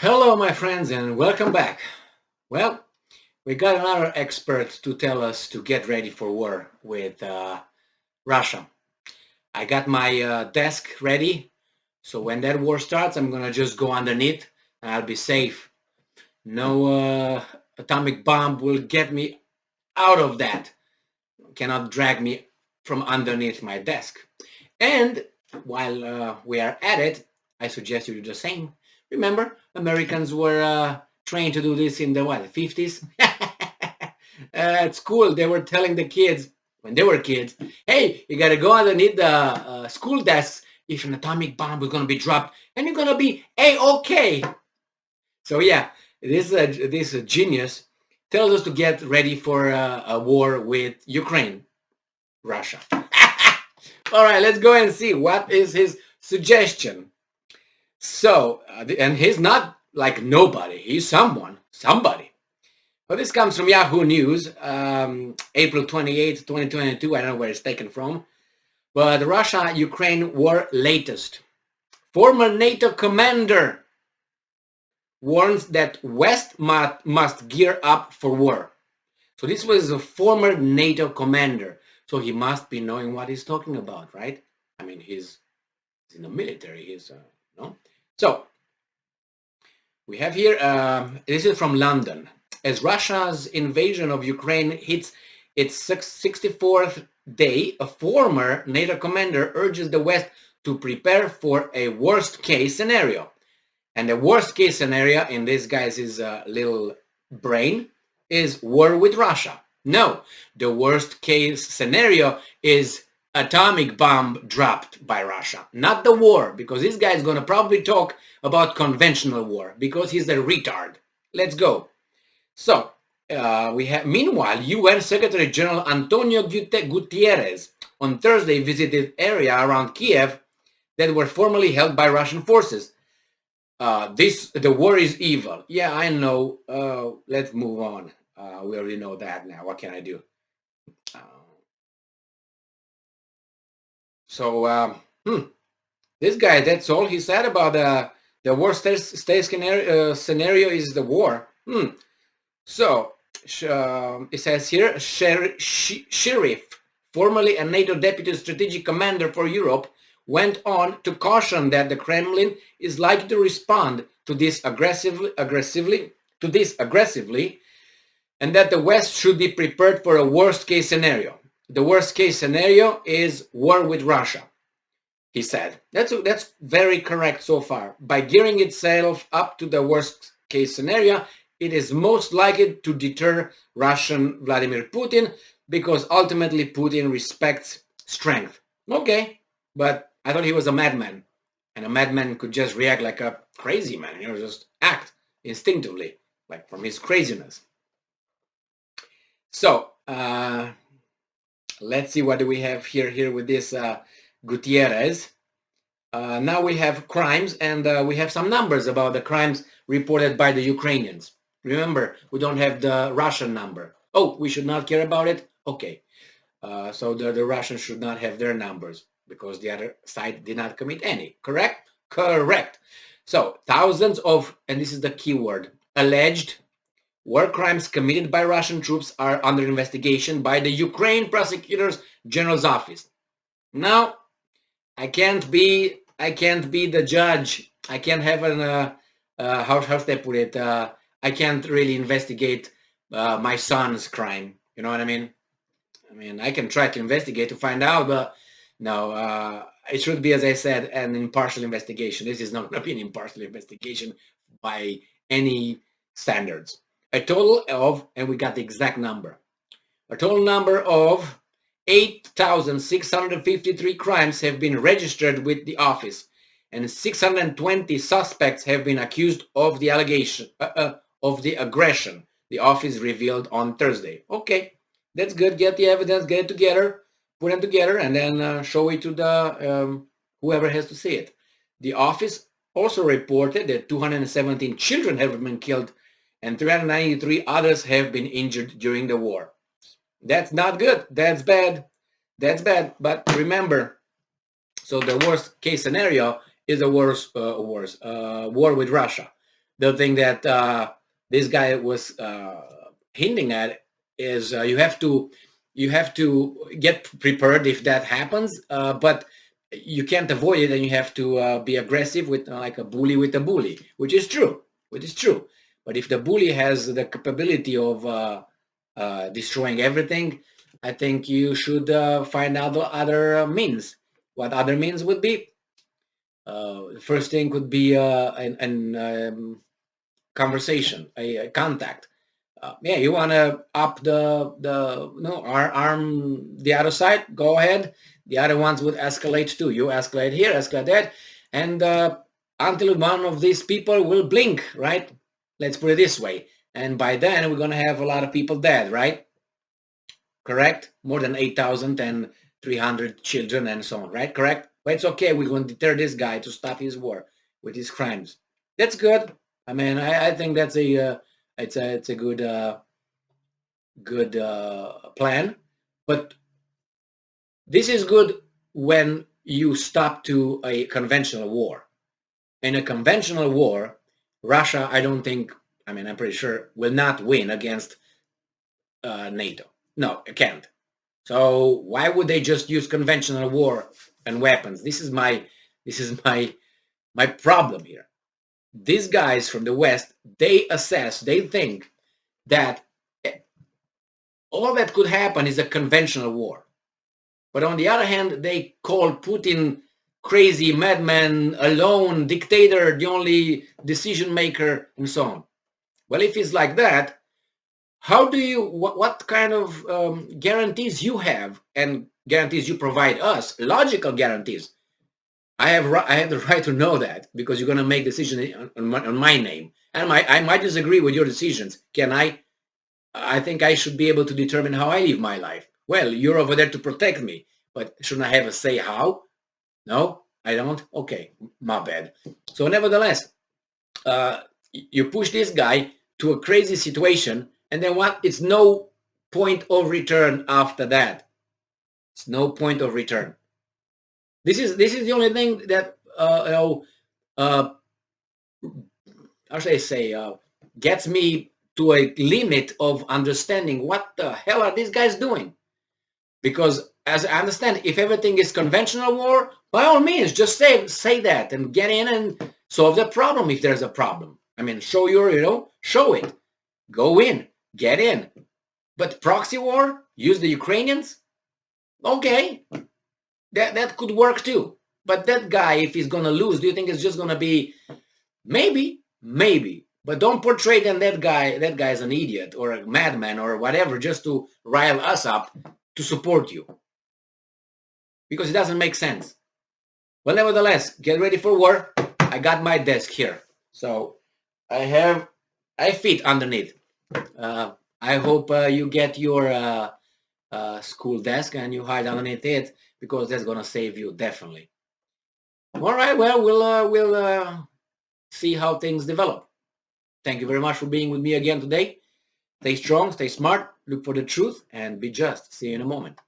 Hello, my friends, and welcome back. Well, we got another expert to tell us to get ready for war with Russia. I got my desk ready, so when that war starts, I'm gonna just go underneath and I'll be safe. No atomic bomb will get me out of that. Cannot drag me from underneath my desk. And while we are at it, I suggest you do the same. Remember, Americans were trained to do this in the what, 50s? At school, they were telling the kids when they were kids, "Hey, you gotta go underneath the school desks if an atomic bomb is gonna be dropped, and you're gonna be a-okay." So yeah, this genius tells us to get ready for a war with Ukraine, Russia. All right, let's go and see what is his suggestion. So, and he's not like nobody. He's somebody. Well, this comes from Yahoo News, April 28th, 2022. I don't know where it's taken from. But the Russia-Ukraine war latest. Former NATO commander warns that West must gear up for war. So this was a former NATO commander. So he must be knowing what he's talking about, right? I mean, he's in the military. He's, no? So we have here, this is from London. As Russia's invasion of Ukraine hits its 64th day, a former NATO commander urges the West to prepare for a worst-case scenario. And the worst-case scenario in this guy's little brain is war with Russia. No, the worst-case scenario is atomic bomb dropped by Russia, not the war, because this guy is going to probably talk about conventional war because he's a retard. Let's go. So we have, meanwhile, UN Secretary General Antonio Guterres on Thursday visited area around Kiev that were formerly held by Russian forces. The war is evil. Yeah, I know. Let's move on. We already know that now. What can I do? This guy, that's all he said about the worst case scenario is the war. So it says here, Sheriff, formerly a NATO deputy strategic commander for Europe, went on to caution that the Kremlin is likely to respond to this aggressively, and that the West should be prepared for a worst-case scenario. The worst-case scenario is war with Russia, he said. That's very correct so far. By gearing itself up to the worst-case scenario, it is most likely to deter Russian Vladimir Putin, because ultimately Putin respects strength. Okay, but I thought he was a madman, and a madman could just react like a crazy man, just act instinctively, like from his craziness. So let's see, what do we have here with this Gutierrez. Now we have crimes, and we have some numbers about the crimes reported by the Ukrainians. Remember, we don't have the Russian number. Oh, we should not care about it? Okay. So the Russians should not have their numbers because the other side did not commit any. Correct? Correct. So thousands of, and this is the key word, alleged war crimes committed by Russian troops are under investigation by the Ukraine Prosecutor's General's Office. Now, I can't be the judge. I can't have an how they put it. I can't really investigate my son's crime. You know what I mean? I mean, I can try to investigate to find out, but no, it should be, as I said, an impartial investigation. This is not going to be an impartial investigation by any standards. A total of, and we got the exact number, a total number of 8,653 crimes have been registered with the office, and 620 suspects have been accused of the allegation, of the aggression, the office revealed on Thursday. Okay, that's good. Get the evidence, get it together, put them together, and then show it to the whoever has to see it. The office also reported that 217 children have been killed and 393 others have been injured during the war. That's not good. That's bad. That's bad. But remember, so the worst case scenario is a war with Russia. The thing that this guy was hinting at is you have to get prepared if that happens, but you can't avoid it, and you have to be aggressive with like a bully with a bully, which is true, which is true. But if the bully has the capability of destroying everything, I think you should find out other means. What other means would be? The first thing could be an conversation, a contact. Yeah, you want to up the no arm the other side? Go ahead. The other ones would escalate too. You escalate here, escalate that, and until one of these people will blink, right? Let's put it this way. And by then we're gonna have a lot of people dead, right? Correct? More than 8,300 children and so on, right? Correct? But it's okay. We're going to deter this guy to stop his war with his crimes. That's good. I mean, I think that's it's a good plan. But this is good when you stop to a conventional war. In a conventional war, Russia, I don't think, I mean, I'm pretty sure, will not win against NATO. No, it can't. So why would they just use conventional war and weapons? This is my problem here. These guys from the West, they think that all that could happen is a conventional war. But on the other hand, they call Putin crazy, madman, alone, dictator, the only decision maker, and so on. Well, if it's like that, how do you, what kind of guarantees you have and guarantees you provide us, logical guarantees? I have the right to know that, because you're going to make decisions on my name. And I might disagree with your decisions. Can I? I think I should be able to determine how I live my life. Well, you're over there to protect me, but shouldn't I have a say how? No, I don't? Okay, my bad. So nevertheless, you push this guy to a crazy situation, and then what? It's no point of return after that. It's no point of return. This is the only thing that how should I say, gets me to a limit of understanding what the hell are these guys doing. Because as I understand, if everything is conventional war, by all means, just say that and get in and solve the problem if there's a problem. I mean, show show it. Go in, get in. But proxy war, use the Ukrainians? Okay, that could work too. But that guy, if he's going to lose, do you think it's just going to be maybe? But don't portray then that guy is an idiot or a madman or whatever just to rile us up to support you. Because it doesn't make sense. Well, nevertheless, get ready for war. I got my desk here. So I fit underneath. I hope you get your school desk and you hide underneath it, because that's going to save you definitely. All right, well, we'll see how things develop. Thank you very much for being with me again today. Stay strong, stay smart, look for the truth, and be just. See you in a moment.